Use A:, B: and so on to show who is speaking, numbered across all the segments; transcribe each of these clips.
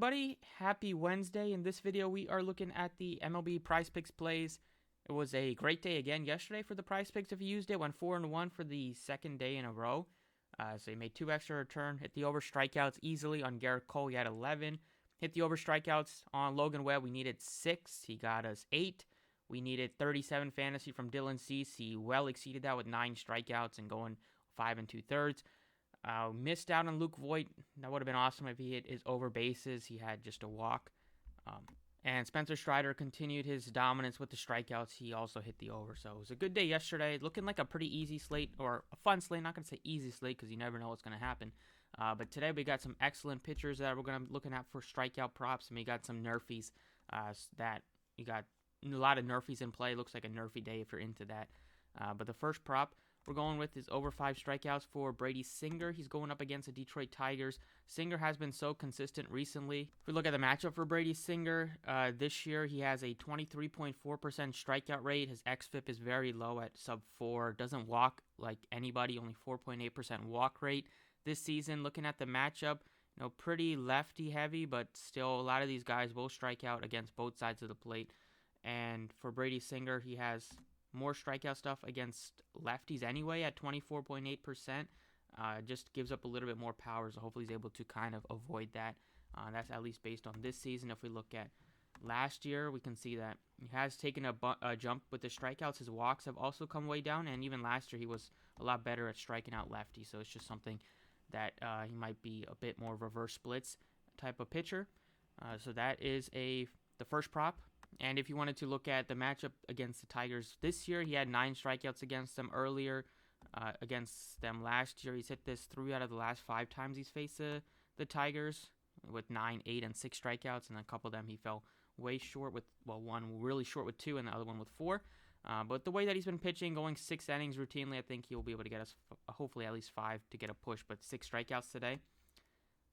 A: Everybody, happy Wednesday. In this video, we are looking at the MLB PrizePicks plays. It was a great day again yesterday for the PrizePicks. If you used it, went 4-1 for the second day in a row. So he made 2 extra return, hit the over strikeouts easily on Garrett Cole. He had 11. Hit the over strikeouts on Logan Webb. We needed 6. He got us 8. We needed 37 fantasy from Dylan Cease. He well exceeded that with 9 strikeouts and going 5 2/3. Missed out on Luke Voigt. That would have been awesome if he hit his over bases. He had just a walk. And Spencer Strider continued his dominance with the strikeouts. He also hit the over. So it was a good day yesterday. Looking like a pretty easy slate, or a fun slate. Not going to say easy slate because you never know what's going to happen. But today we got some excellent pitchers that we're going to be looking at for strikeout props. And we got some Nerfies that you got a lot of Nerfies in play. Looks like a Nerfy day if you're into that. But the first prop we're going with is over 5 strikeouts for Brady Singer. He's going up against the Detroit Tigers. Singer has been so consistent recently. If we look at the matchup for Brady Singer, this year he has a 23.4% strikeout rate. His xFIP is very low at sub 4. Doesn't walk like anybody, only 4.8% walk rate. This season, looking at the matchup, pretty lefty heavy, but still a lot of these guys will strike out against both sides of the plate. And for Brady Singer, he has more strikeout stuff against lefties anyway at 24.8%. Just gives up a little bit more power, so hopefully he's able to kind of avoid that. That's at least based on this season. If we look at last year, we can see that he has taken a jump with the strikeouts. His walks have also come way down, and even last year he was a lot better at striking out lefties. So it's just something that he might be a bit more reverse splits type of pitcher. So that is the first prop. And if you wanted to look at the matchup against the Tigers this year, he had 9 strikeouts against them earlier. Against them last year, he's hit this 3 out of the last 5 times he's faced the Tigers with 9, 8, and 6 strikeouts. And a couple of them he fell way short with, one really short with 2 and the other one with 4. But the way that he's been pitching, going 6 innings routinely, I think he'll be able to get us hopefully at least 5 to get a push, but 6 strikeouts today.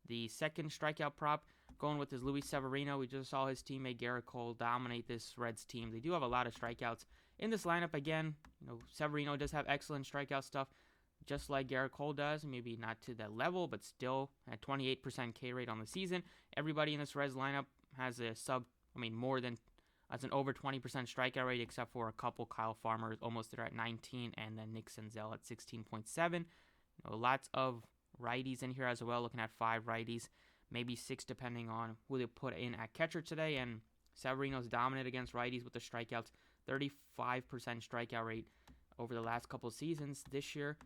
A: The second strikeout prop, going with his Luis Severino. We just saw his teammate Garrett Cole dominate this Reds team. They do have a lot of strikeouts in this lineup. Again, Severino does have excellent strikeout stuff, just like Garrett Cole does. Maybe not to that level, but still at 28% K rate on the season. Everybody in this Reds lineup has a more than as an over 20% strikeout rate, except for a couple. Kyle Farmer is almost there at 19, and then Nick Senzel at 16.7. Lots of righties in here as well, looking at 5 righties, maybe 6 depending on who they put in at catcher today. And Severino's dominant against righties with the strikeouts, 35% strikeout rate over the last couple of seasons. This year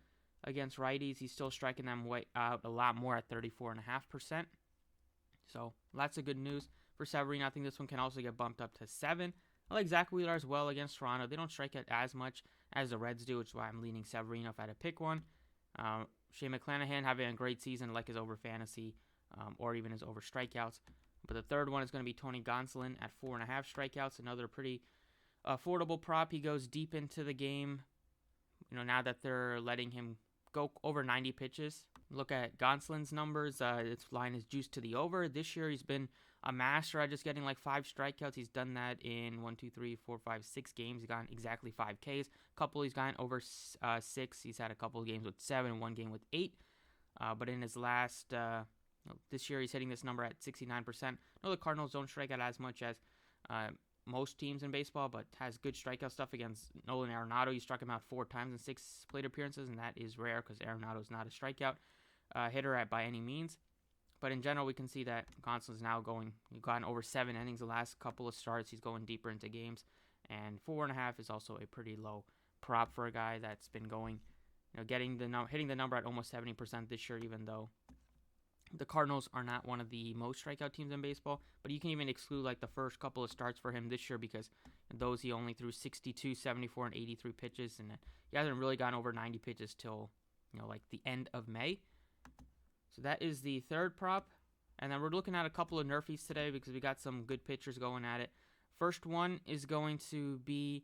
A: against righties, he's still striking them way out a lot more at 34.5%. So lots of good news for Severino. I think this one can also get bumped up to 7. I like Zach Wheeler as well against Toronto. They don't strike out as much as the Reds do, which is why I'm leaning Severino if I had to pick one. Shane McClanahan having a great season, like his over fantasy or even his over strikeouts. But the third one is going to be Tony Gonzales at 4.5 strikeouts. Another pretty affordable prop. He goes deep into the game. Now that they're letting him go over 90 pitches. Look at Gonzales' numbers. Its line is juiced to the over. This year he's been a master at just getting like 5 strikeouts. He's done that in 6 games. He's gotten exactly 5 Ks. Couple he's gotten over 6. He's had a couple of games with 7, 1 game with 8. But in his last this year, he's hitting this number at 69%. The Cardinals don't strike out as much as most teams in baseball, but has good strikeout stuff against Nolan Arenado. He struck him out 4 times in 6 plate appearances, and that is rare because Arenado's not a strikeout hitter by any means. But in general, we can see that Gonzales now gotten over 7 innings the last couple of starts. He's going deeper into games, and 4.5 is also a pretty low prop for a guy that's been going, hitting the number at almost 70% this year, even though the Cardinals are not one of the most strikeout teams in baseball. But you can even exclude like the first couple of starts for him this year, because in those he only threw 62, 74, and 83 pitches, and he hasn't really gotten over 90 pitches till like the end of May. So that is the third prop. And then we're looking at a couple of Nerfies today because we got some good pitchers going at it. First one is going to be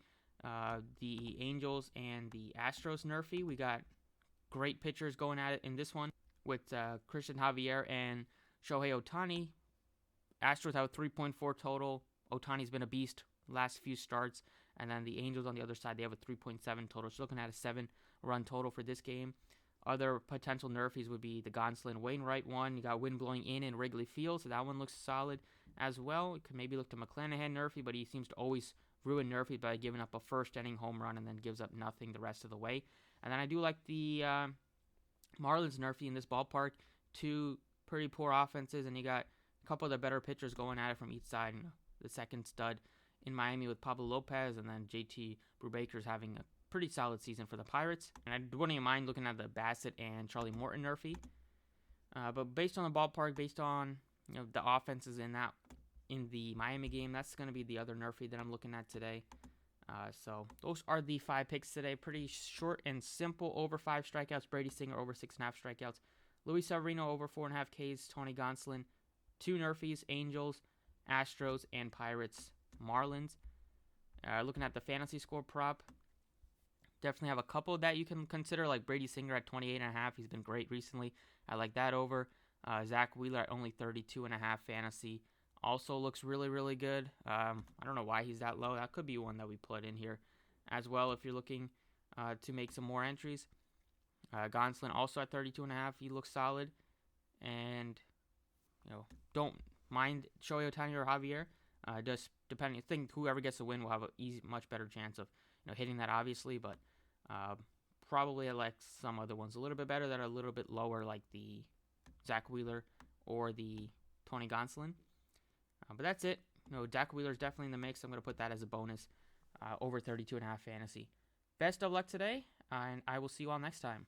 A: the Angels and the Astros Nerfie. We got great pitchers going at it in this one with Christian Javier and Shohei Ohtani. Astros have 3.4 total. Ohtani's been a beast last few starts. And then the Angels on the other side, they have a 3.7 total. So looking at a 7-run total for this game. Other potential Nerfies would be the Gonzales Wainwright one. You got wind blowing in Wrigley Field, so that one looks solid as well. You could maybe look to McClanahan Nerfie, but he seems to always ruin Nerfie by giving up a first-inning home run and then gives up nothing the rest of the way. And then I do like the Marlins Nerfie in this ballpark. Two pretty poor offenses, and you got a couple of the better pitchers going at it from each side. And the second stud in Miami with Pablo Lopez, and then JT Brubaker's having a pretty solid season for the Pirates. And I wouldn't even mind looking at the Bassett and Charlie Morton Nerfie. But based on the ballpark, based on the offenses in the Miami game, that's going to be the other Nerfie that I'm looking at today. So those are the 5 picks today. Pretty short and simple. Over 5 strikeouts. Brady Singer over 6.5 strikeouts. Luis Severino over 4.5 Ks. Tony Gonzales, 2 Nerfies. Angels, Astros, and Pirates, Marlins. Looking at the fantasy score prop, definitely have a couple that you can consider, like Brady Singer at 28.5. He's been great recently. I like that over. Zach Wheeler at only 32.5 fantasy. Also looks really, really good. I don't know why he's that low. That could be one that we put in here as well if you're looking to make some more entries. Gonzales also at 32.5. He looks solid. And, don't mind Shohei Ohtani or Javier. Just depending, I think whoever gets the win will have a much better chance of hitting that, obviously. But probably I like some other ones a little bit better that are a little bit lower, like the Zach Wheeler or the Tony Gonzales. But that's it. Zach Wheeler is definitely in the mix. I'm going to put that as a bonus over 32.5 fantasy. Best of luck today, and I will see you all next time.